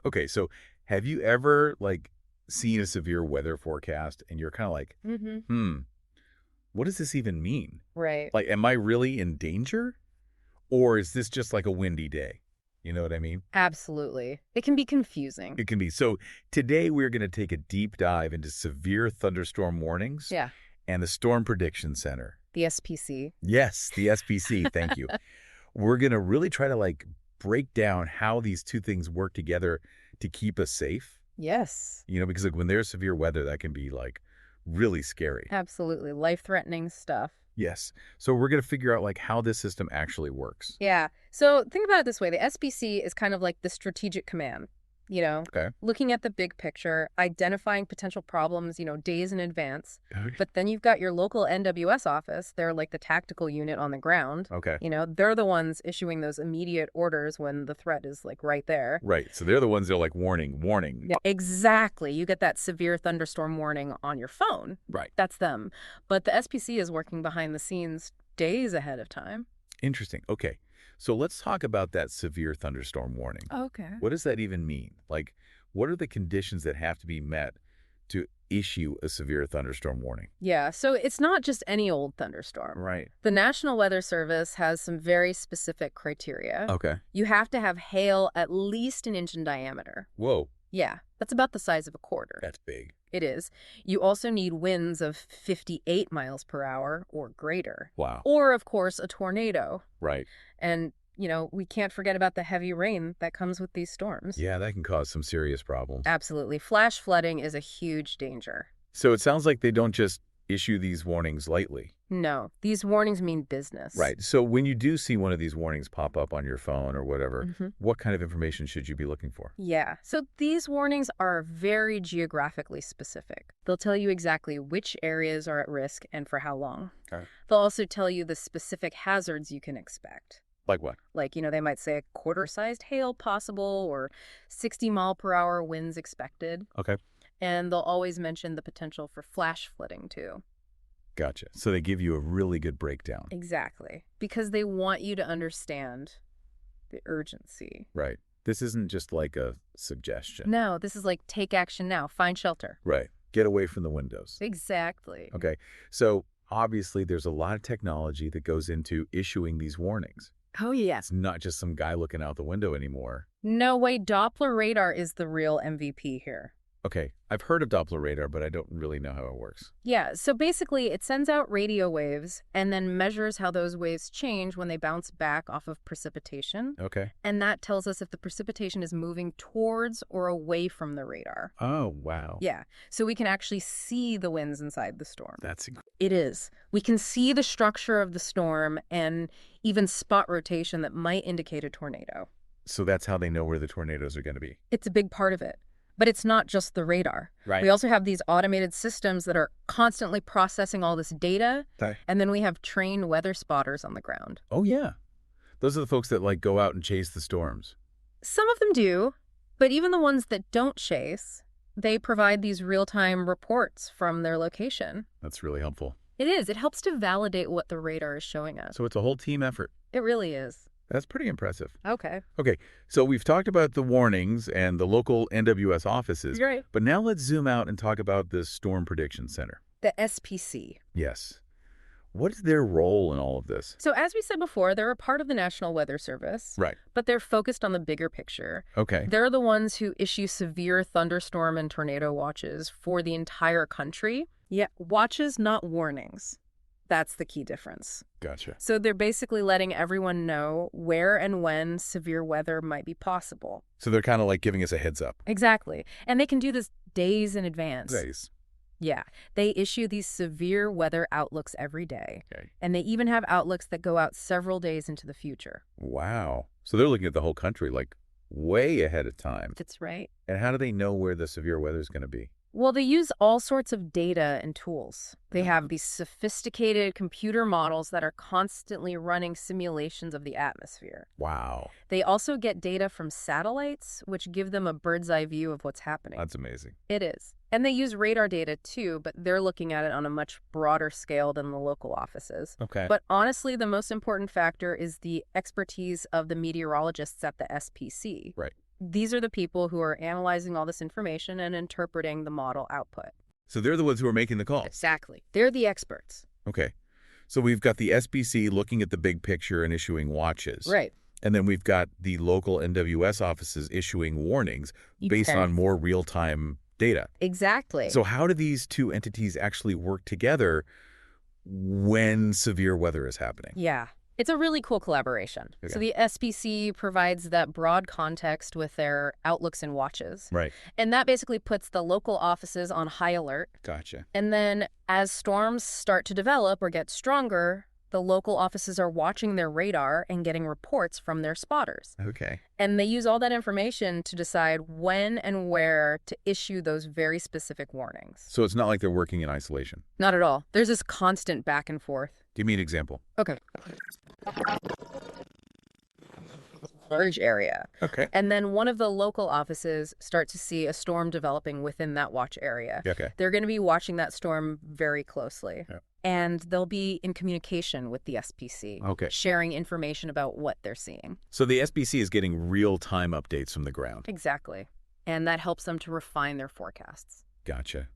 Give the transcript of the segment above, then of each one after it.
Okay, so have you ever, like, seen a severe weather forecast and you're kind of like, Mm-hmm. what does this even mean? Right. Like, am I really in danger? Or is this just like a windy day? You know what I mean? Absolutely. It can be confusing. It can be. So today we're going to take a deep dive into severe thunderstorm warnings Yeah. and the Storm Prediction Center. The SPC. Yes, the SPC. Thank you. We're going to really try to like break down how these two things work together to keep us safe. Yes. Because like when there's severe weather, that can be like really scary. Absolutely. Life-threatening stuff. Yes. So we're going to figure out like how this system actually works. Yeah. So think about it this way. The SPC is kind of like the strategic command, Okay. looking at the big picture, identifying potential problems, days in advance. Okay. But then you've got your local NWS office. They're like the tactical unit on the ground. Okay. They're the ones issuing those immediate orders when the threat is like right there. Right. So they're the ones that are like warning, warning. Yeah, exactly. You get that severe thunderstorm warning on your phone. Right. That's them. But the SPC is working behind the scenes days ahead of time. Interesting. Okay. So let's talk about that severe thunderstorm warning. Okay. What does that even mean? Like, what are the conditions that have to be met to issue a severe thunderstorm warning? Yeah, so it's not just any old thunderstorm. Right. The National Weather Service has some very specific criteria. Okay. You have to have hail at least an inch in diameter. Whoa. Yeah, that's about the size of a quarter. That's big. It is. You also need winds of 58 miles per hour or greater. Wow. Or, of course, a tornado. Right. And, we can't forget about the heavy rain that comes with these storms. Yeah, that can cause some serious problems. Absolutely. Flash flooding is a huge danger. So it sounds like they don't just issue these warnings lightly. No, these warnings mean business. Right. So when you do see one of these warnings pop up on your phone or whatever, Mm-hmm. what kind of information should you be looking for? Yeah, so these warnings are very geographically specific. They'll tell you exactly which areas are at risk and for how long. Okay. They'll also tell you the specific hazards you can expect. Like what? Like, they might say a quarter-sized hail possible or 60-mile-per-hour winds expected. Okay. And they'll always mention the potential for flash flooding, too. Gotcha. So they give you a really good breakdown. Exactly. Because they want you to understand the urgency. Right. This isn't just like a suggestion. No, this is like take action now, find shelter. Right. Get away from the windows. Exactly. Okay. So obviously there's a lot of technology that goes into issuing these warnings. Oh, yes. It's not just some guy looking out the window anymore. No way, Doppler radar is the real MVP here. Okay. I've heard of Doppler radar, but I don't really know how it works. Yeah, so basically it sends out radio waves and then measures how those waves change when they bounce back off of precipitation. Okay. And that tells us if the precipitation is moving towards or away from the radar. Oh, wow. Yeah, so we can actually see the winds inside the storm. That's incredible. It is. We can see the structure of the storm and even spot rotation that might indicate a tornado. So that's how they know where the tornadoes are going to be. It's a big part of it. But it's not just the radar. Right. We also have these automated systems that are constantly processing all this data. Okay. And then we have trained weather spotters on the ground. Oh, yeah. Those are the folks that like go out and chase the storms. Some of them do, but even the ones that don't chase, they provide these real-time reports from their location. That's really helpful. It is. It helps to validate what the radar is showing us. So it's a whole team effort. It really is. That's pretty impressive. Okay. Okay, so we've talked about the warnings and the local NWS offices, Right. but now let's zoom out and talk about the Storm Prediction Center. The SPC. Yes. What is their role in all of this? So as we said before, they're a part of the National Weather Service. Right. But they're focused on the bigger picture. Okay. They're the ones who issue severe thunderstorm and tornado watches for the entire country. Yeah, watches, not warnings. That's the key difference. Gotcha. So they're basically letting everyone know where and when severe weather might be possible. So they're kind of like giving us a heads up. Exactly. And they can do this days in advance. Days. Yeah. They issue these severe weather outlooks every day. Okay. And they even have outlooks that go out several days into the future. Wow. So they're looking at the whole country like way ahead of time. That's right. And how do they know where the severe weather is going to be? Well, they use all sorts of data and tools. They have these sophisticated computer models that are constantly running simulations of the atmosphere. Wow. They also get data from satellites, which give them a bird's eye view of what's happening. That's amazing. It is. And they use radar data too, but they're looking at it on a much broader scale than the local offices. Okay. But honestly, the most important factor is the expertise of the meteorologists at the SPC. Right. These are the people who are analyzing all this information and interpreting the model output. So they're the ones who are making the calls. Exactly. They're the experts. Okay. So we've got the SPC looking at the big picture and issuing watches. Right. And then we've got the local NWS offices issuing warnings based on more real-time data. Exactly. So how do these two entities actually work together when severe weather is happening? Yeah. It's a really cool collaboration. Okay. So the SPC provides that broad context with their outlooks and watches. Right. And that basically puts the local offices on high alert. Gotcha. And then as storms start to develop or get stronger, the local offices are watching their radar and getting reports from their spotters. Okay. And they use all that information to decide when and where to issue those very specific warnings. So it's not like they're working in isolation. Not at all. There's this constant back and forth. Give me an example. Okay. Large area. Okay. And then one of the local offices start to see a storm developing within that watch area. Okay. They're going to be watching that storm very closely. Yep. And they'll be in communication with the SPC, Okay. sharing information about what they're seeing. So the SPC is getting real-time updates from the ground. Exactly. And that helps them to refine their forecasts. Gotcha.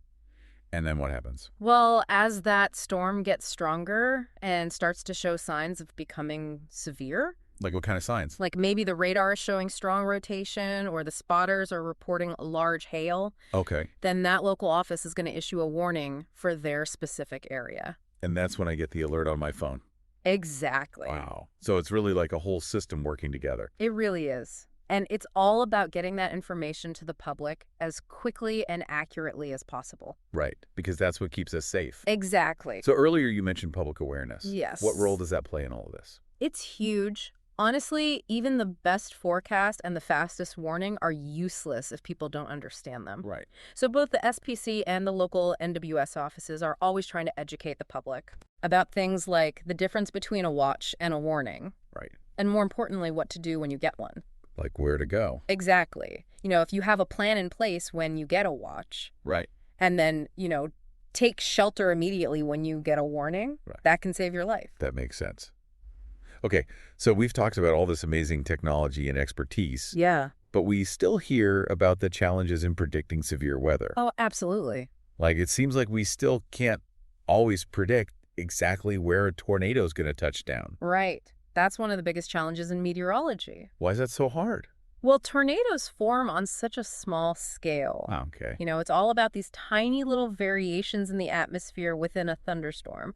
And then what happens? Well, as that storm gets stronger and starts to show signs of becoming severe, Like what kind of signs? like maybe the radar is showing strong rotation or the spotters are reporting large hail, Okay. then that local office is going to issue a warning for their specific area. And that's when I get the alert on my phone. Exactly. Wow. So it's really like a whole system working together. It really is. And it's all about getting that information to the public as quickly and accurately as possible. Right. Because that's what keeps us safe. Exactly. So earlier you mentioned public awareness. Yes. What role does that play in all of this? It's huge. Honestly, even the best forecast and the fastest warning are useless if people don't understand them. Right. So both the SPC and the local NWS offices are always trying to educate the public about things like the difference between a watch and a warning, Right. and more importantly, what to do when you get one. Like where to go. Exactly. If you have a plan in place when you get a watch, Right. and then, take shelter immediately when you get a warning, Right. that can save your life. That makes sense. Okay. So we've talked about all this amazing technology and expertise, Yeah. but we still hear about the challenges in predicting severe weather. Oh, absolutely. Like it seems like we still can't always predict exactly where a tornado is going to touch down. Right. That's one of the biggest challenges in meteorology. Why is that so hard? Well, tornadoes form on such a small scale. Oh, okay. It's all about these tiny little variations in the atmosphere within a thunderstorm.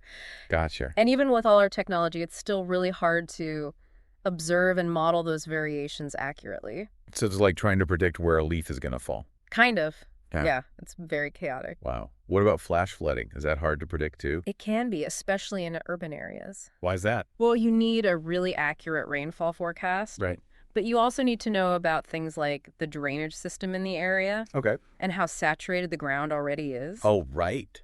Gotcha. And even with all our technology, it's still really hard to observe and model those variations accurately. So it's like trying to predict where a leaf is going to fall. Kind of. Yeah. Yeah, it's very chaotic. Wow. What about flash flooding? Is that hard to predict too? It can be, especially in urban areas. Why is that? Well, you need a really accurate rainfall forecast. Right. But you also need to know about things like the drainage system in the area Okay. and how saturated the ground already is. Oh, right.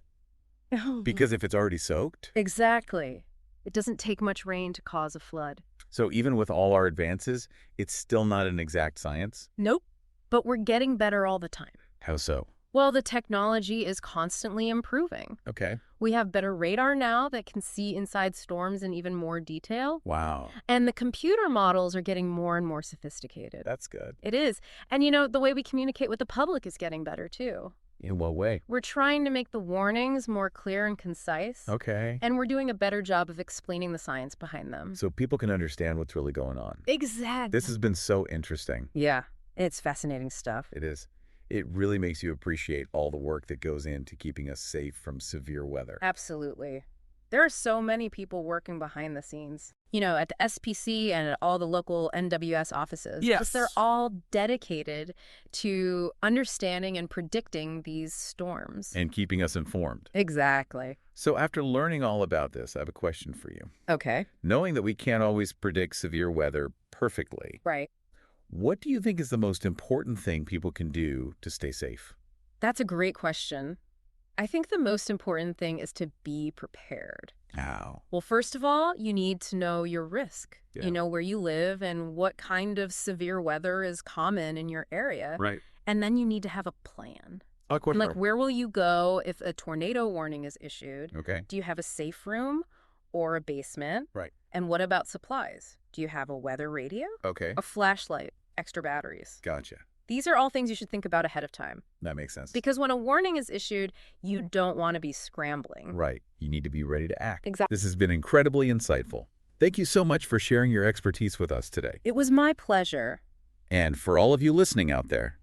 Because if it's already soaked? Exactly. It doesn't take much rain to cause a flood. So even with all our advances, it's still not an exact science? Nope. But we're getting better all the time. How so? Well, the technology is constantly improving. Okay. We have better radar now that can see inside storms in even more detail. Wow. And the computer models are getting more and more sophisticated. That's good. It is. And the way we communicate with the public is getting better too. In what way? We're trying to make the warnings more clear and concise. Okay. And we're doing a better job of explaining the science behind them. So people can understand what's really going on. Exactly. This has been so interesting. Yeah, it's fascinating stuff. It is. It really makes you appreciate all the work that goes into keeping us safe from severe weather. Absolutely. There are so many people working behind the scenes, at the SPC and at all the local NWS offices. Yes. Because they're all dedicated to understanding and predicting these storms. And keeping us informed. Exactly. So after learning all about this, I have a question for you. Okay. Knowing that we can't always predict severe weather perfectly, Right. what do you think is the most important thing people can do to stay safe? That's a great question. I think the most important thing is to be prepared. How? Well, first of all, you need to know your risk. Yeah. You know where you live and what kind of severe weather is common in your area. Right. And then you need to have a plan. And, like, where will you go if a tornado warning is issued? Okay. Do you have a safe room or a basement? Right. And what about supplies? Do you have a weather radio? Okay. A flashlight? extra batteries. Gotcha. These are all things you should think about ahead of time. That makes sense. Because when a warning is issued, you don't want to be scrambling. Right. You need to be ready to act. Exactly. This has been incredibly insightful. Thank you so much for sharing your expertise with us today. It was my pleasure. And for all of you listening out there,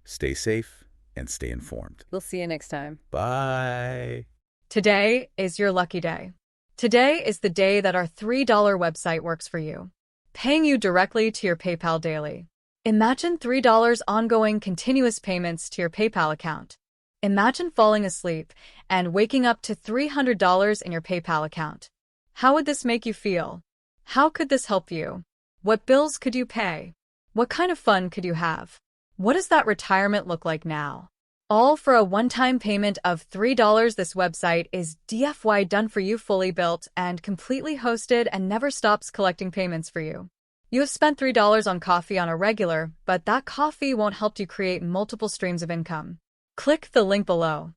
stay safe and stay informed. We'll see you next time. Bye. Today is your lucky day. Today is the day that our $3 website works for you, paying you directly to your PayPal daily. Imagine $3 ongoing continuous payments to your PayPal account. Imagine falling asleep and waking up to $300 in your PayPal account. How would this make you feel? How could this help you? What bills could you pay? What kind of fun could you have? What does that retirement look like now? All for a one-time payment of $3. This website is DFY done for you, fully built and completely hosted, and never stops collecting payments for you. You have spent $3 on coffee on a regular, but that coffee won't help you create multiple streams of income. Click the link below.